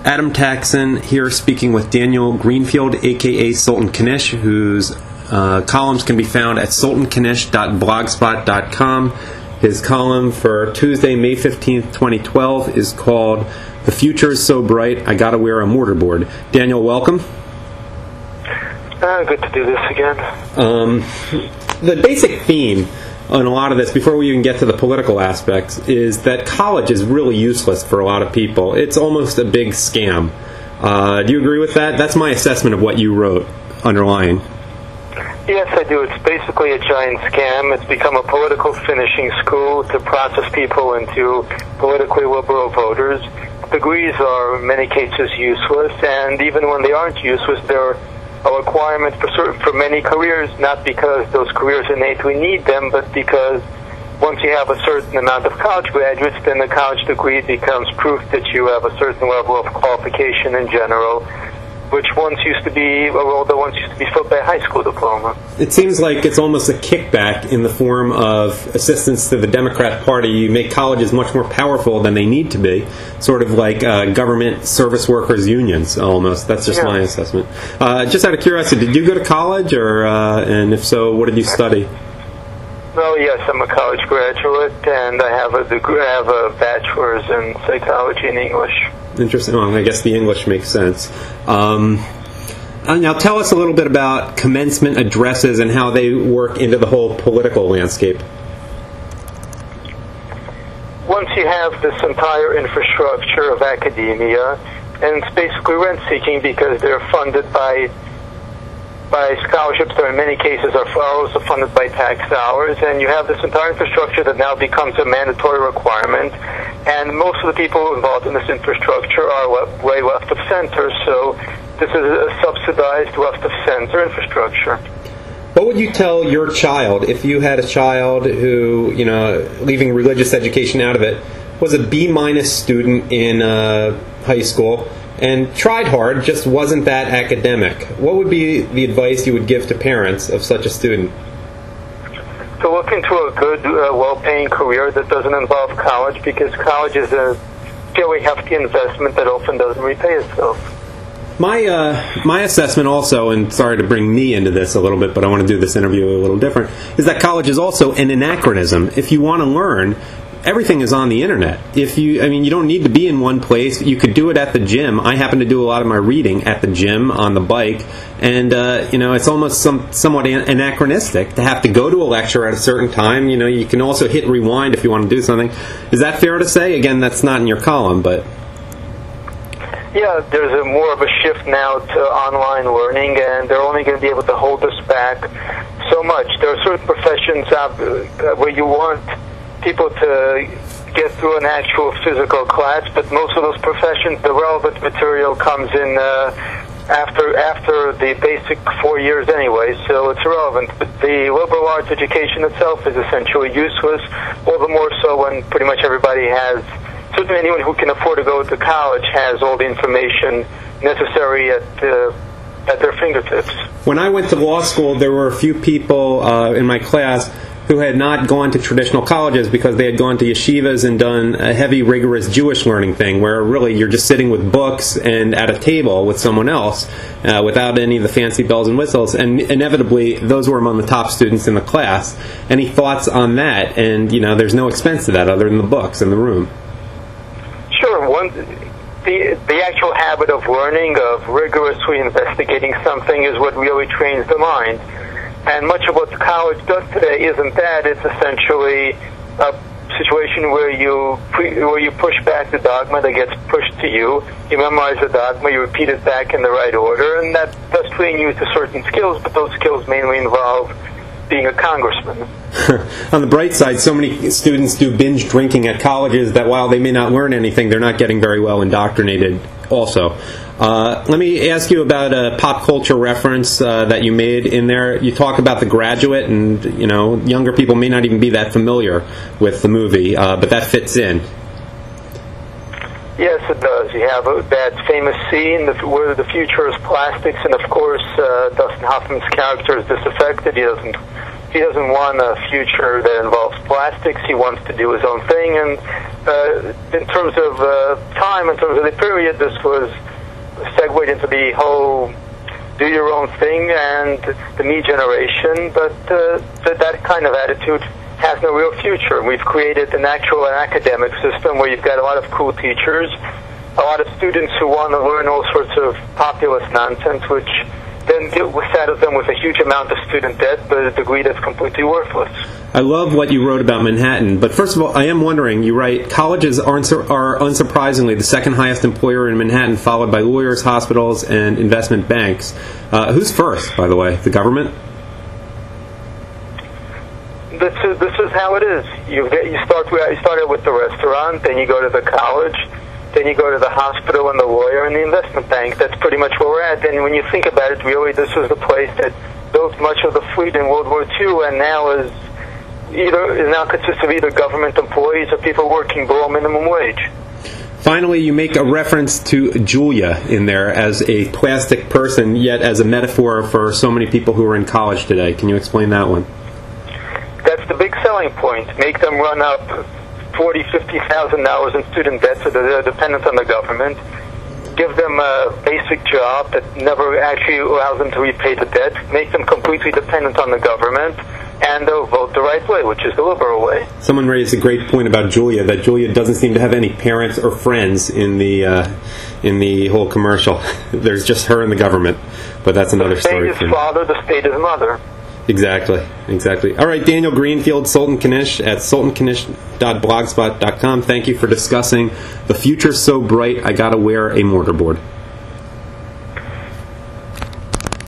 Adam Taxon here speaking with Daniel Greenfield, a.k.a. Sultan Knish, whose columns can be found at sultanknish.blogspot.com. His column for Tuesday, May 15th, 2012 is called "The Future is So Bright, I Gotta Wear a Mortarboard." Daniel, welcome. Good to do this again. The basic theme on a lot of this, before we even get to the political aspects, is that college is really useless for a lot of people. It's almost a big scam. Do you agree with that? That's my assessment of what you wrote underlying. Yes, I do. It's basically a giant scam. It's become a political finishing school to process people into politically liberal voters. Degrees are, in many cases, useless, and even when they aren't useless, they're a requirement for many careers, not because those careers innately need them, but because once you have a certain amount of college graduates, then the college degree becomes proof that you have a certain level of qualification in general, which once used to be a role that once used to be filled by a high school diploma. It seems like it's almost a kickback in the form of assistance to the Democrat Party. You make colleges much more powerful than they need to be, sort of like government service workers unions, almost. That's just my assessment. Just out of curiosity, did you go to college, or and if so, what did you study? Well, yes, I'm a college graduate, and I have a degree. I have a bachelor's in psychology and English. Interesting. Well, I guess the English makes sense. Now, tell us a little bit about commencement addresses and how they work into the whole political landscape. Once you have this entire infrastructure of academia, and it's basically rent-seeking because they're funded by scholarships that in many cases are also funded by tax dollars, and you have this entire infrastructure that now becomes a mandatory requirement, and most of the people involved in this infrastructure are way left of center, so this is a subsidized left of center infrastructure. What would you tell your child if you had a child who, leaving religious education out of it, was a B- student in high school and tried hard, just wasn't that academic? What would be the advice you would give to parents of such a student? To look into a good, well-paying career that doesn't involve college, because college is a fairly hefty investment that often doesn't repay itself. My assessment also, and sorry to bring me into this a little bit, but I want to do this interview a little different, is that college is also an anachronism. If you want to learn, everything is on the internet. You don't need to be in one place. You could do it at the gym. I happen to do a lot of my reading at the gym, on the bike, and it's almost somewhat anachronistic to have to go to a lecture at a certain time. You can also hit rewind if you want to do something. Is that fair to say? Again, that's not in your column, but... Yeah, there's more of a shift now to online learning, and they're only going to be able to hold us back so much. There are certain professions where you want people to get through an actual physical class, but most of those professions, the relevant material comes in after the basic 4 years anyway, so it's irrelevant. But the liberal arts education itself is essentially useless, all the more so when pretty much everybody has, certainly anyone who can afford to go to college has all the information necessary at their fingertips. When I went to law school, there were a few people in my class who had not gone to traditional colleges because they had gone to yeshivas and done a heavy, rigorous Jewish learning thing where really you're just sitting with books and at a table with someone else without any of the fancy bells and whistles, and inevitably those were among the top students in the class. Any thoughts on that? And, there's no expense to that other than the books in the room. Sure. The actual habit of learning, of rigorously investigating something is what really trains the mind. And much of what college does today isn't that. It's essentially a situation where you push back the dogma that gets pushed to you. You memorize the dogma, you repeat it back in the right order, and that does train you to certain skills, but those skills mainly involve being a congressman. On the bright side, so many students do binge drinking at colleges that while they may not learn anything, they're not getting very well indoctrinated also. Let me ask you about a pop culture reference that you made in there. You talk about The Graduate, and younger people may not even be that familiar with the movie, but that fits in. Yes, it does. You have that famous scene where the future is plastics, and of course Dustin Hoffman's character is disaffected. He He doesn't want a future that involves plastics. He wants to do his own thing. And in terms of time, in terms of the period, this was segued into the whole do your own thing and the me generation. But that kind of attitude has no real future. We've created an actual academic system where you've got a lot of cool teachers, a lot of students who want to learn all sorts of populist nonsense, which then saddles them with a huge amount of student debt, but a degree that's completely worthless. I love what you wrote about Manhattan, but first of all, I am wondering, you write, colleges are unsurprisingly the second highest employer in Manhattan, followed by lawyers, hospitals, and investment banks. Who's first, by the way? The government? This is how it is. You start with the restaurant, then you go to the college, then you go to the hospital and the lawyer and the investment bank. That's pretty much where we're at. And when you think about it, really, this was the place that built much of the fleet in World War II, and now consists of either government employees or people working below minimum wage. Finally, you make a reference to Julia in there as a plastic person, yet as a metaphor for so many people who are in college today. Can you explain that one? That's the big selling point. Make them run up $40,000, $50,000 in student debt so that they're dependent on the government. Give them a basic job that never actually allows them to repay the debt. Make them completely dependent on the government, and they'll vote the right way, which is the liberal way. Someone raised a great point about Julia, that Julia doesn't seem to have any parents or friends in the whole commercial. There's just her and the government, but that's another story. The state is father, the state is mother. Exactly. All right, Daniel Greenfield, Sultan Knish at sultanknish.blogspot.com. Thank you for discussing The Future's So Bright, I Gotta Wear a Mortarboard.